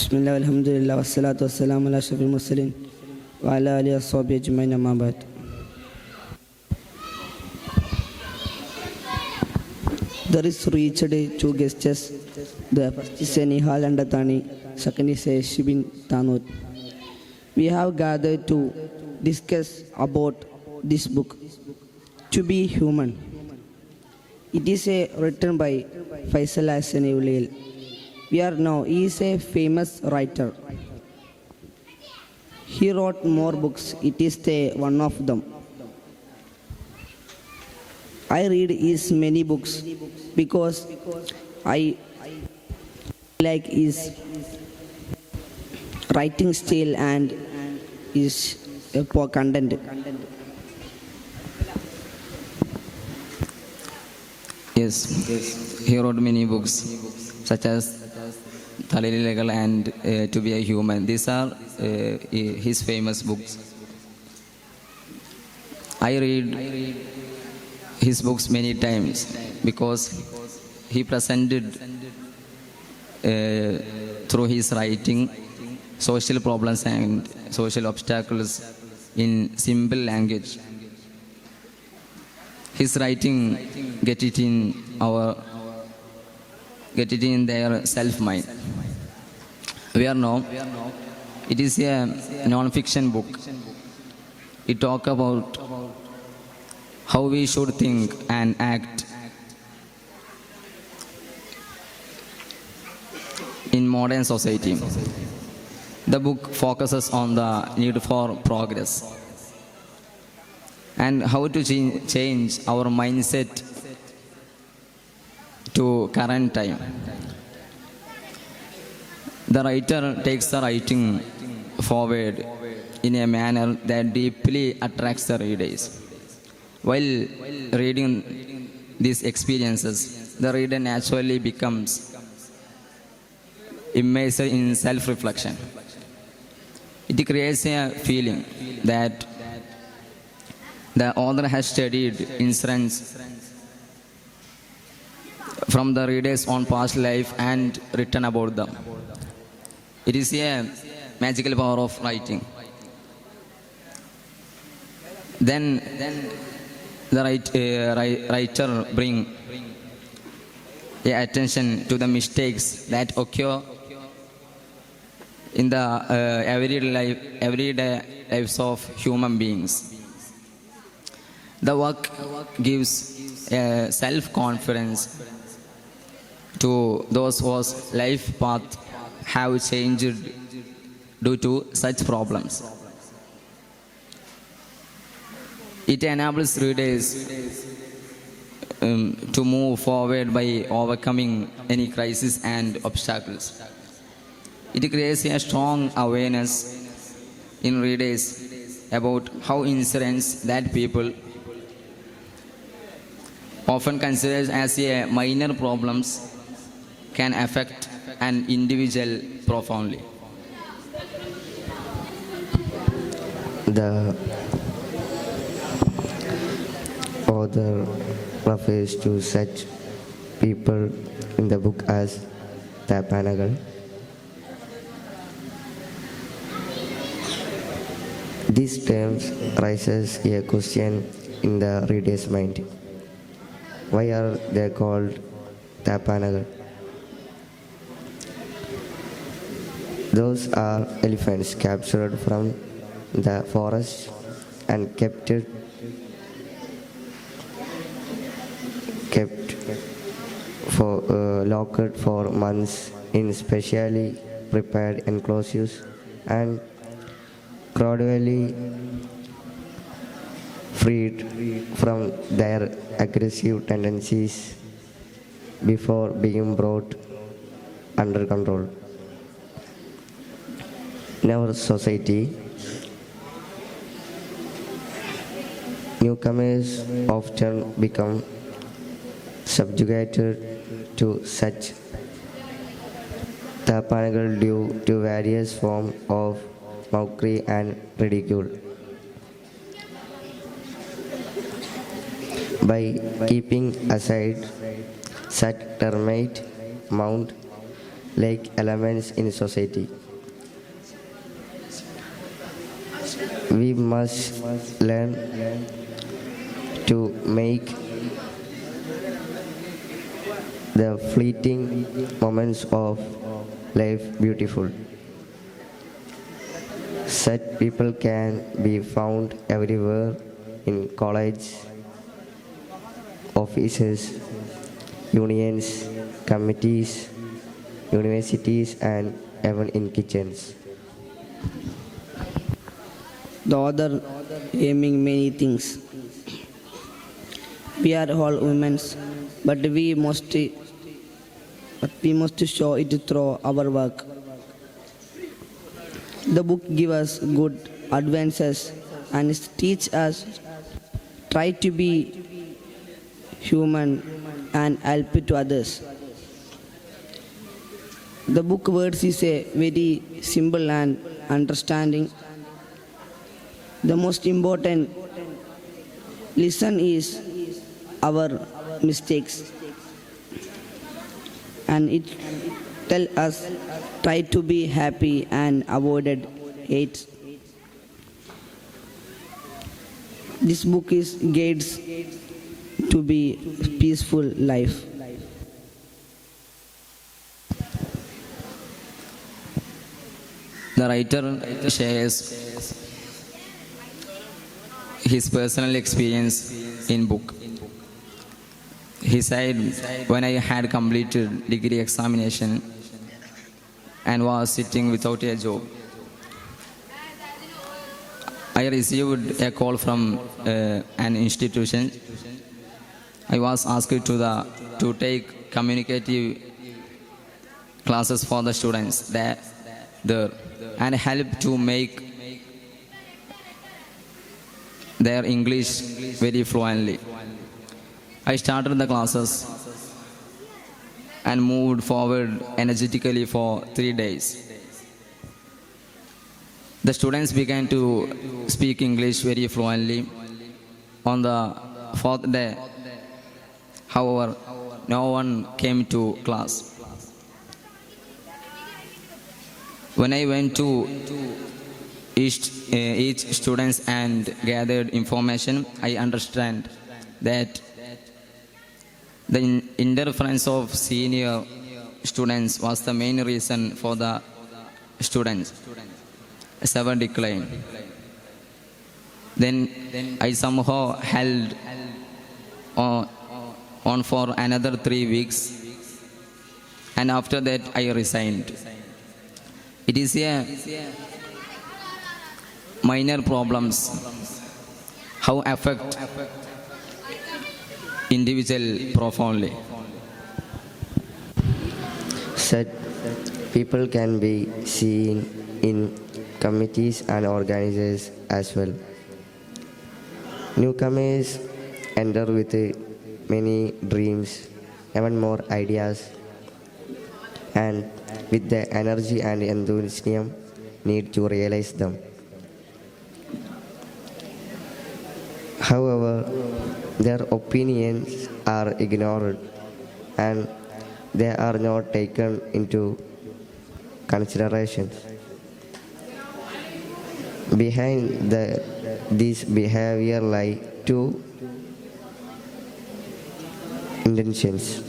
Bismillah, alhamdulillah, wassalatu wassalamu ala ashrafil mursalin wa ala alihi washabihi ajma'in, amma ba'd. There is reached two guests. The first is Nihal Andathani, second is Shibin Tanut. We have gathered to discuss about this book, To Be Human. It is written by Faisal Hassan Ulil. He is a famous writer. He wrote more books. It is one of them. I read his many books because I like his writing style and his content. Yes, he wrote many books such as Thalili Legal and To Be a Human. These are his famous books. I read his books many times because he presented through his writing social problems and social obstacles in simple language. His writing get it in their self-mind. We are now, it is a non-fiction book. It talks about how we should think and act in modern society. The book focuses on the need for progress and how to change our mindset to current time. The writer takes the writing forward in a manner that deeply attracts the readers. While reading these experiences, the reader naturally becomes immersed in self-reflection. It creates a feeling that the author has studied incidents from the reader's own past life and written about them. It is a magical power of writing. Then the writer bring attention to the mistakes that occur in the everyday lives of human beings. The work gives self-confidence to those whose life path have changed due to such problems. It enables readers to move forward by overcoming any crisis and obstacles. It creates a strong awareness in readers about how incidents that people often considered as a minor problems can affect an individual profoundly. The author refers to such people in the book as Tapanagal. These terms raises a question in the reader's mind. Why are they called Tapanagal? Those are elephants captured from the forest and kept for locked for months in specially prepared enclosures and gradually freed from their aggressive tendencies before being brought under control. In our society, newcomers often become subjugated to such Tapanagal due to various forms of mockery and ridicule. By keeping aside such termite mound, like elements in society. We must learn to make the fleeting moments of life beautiful. Such people can be found everywhere in college, offices, unions, committees, universities, and even in kitchens. The author aiming many things. We are all women, but we must show it through our work. The book gives us good advances and teach us try to be human and help to others. The book words is a very simple and understanding. The most important lesson is our mistakes, and it tell us try to be happy and avoided hate. This book is guides to be peaceful life. The writer shares his personal experience in book. He said, when I had completed degree examination and was sitting without a job, I received a call from an institution. I was asked to take communicative classes for the students there and help to make their English very fluently. I started the classes and moved forward energetically for 3 days. The students began to speak English very fluently. On the 4th day, however, no one came to class. When I went to each student and gathered information, I understand that the interference of senior students was the main reason for the students' severe decline. Then I somehow held on for another 3 weeks, and after that I resigned. It is a minor problems how affect individual profoundly. Such people can be seen in committees and organizations as well. Newcomers enter with many dreams, even more ideas, and with the energy and enthusiasm need to realize them. However, their opinions are ignored and they are not taken into consideration. Behind this behavior lie two intentions.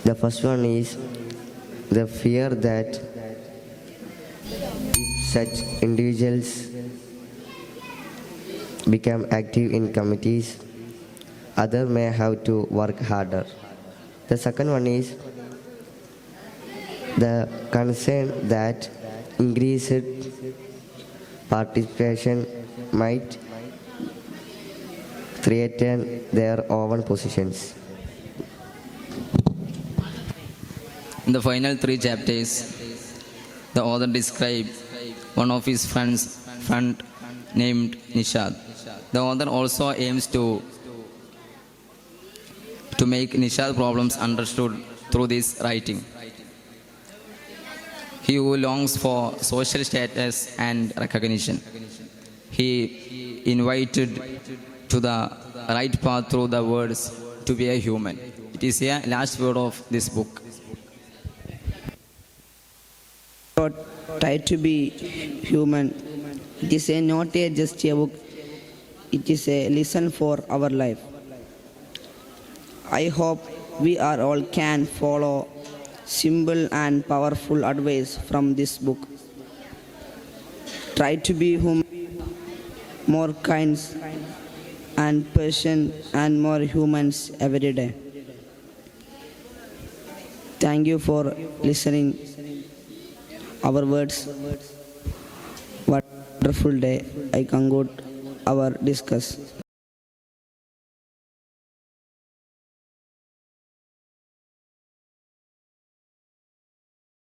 The first one is the fear that if such individuals become active in committees, others may have to work harder. The second one is the concern that increased participation might threaten their own positions. In the final 3 chapters, the author described one of his friend named Nishad. The author also aims to make Nishad problems understood through this writing. He who longs for social status and recognition. He invited to the right path through the words to be a human. It is a last word of this book. thought, try to be human. It is not just a book, it is a lesson for our life. I hope we are all can follow simple and powerful advice from this book. Try to be human, more kind and patient and more humans every day. Thank you for listening our words. Wonderful day. I conclude our discuss.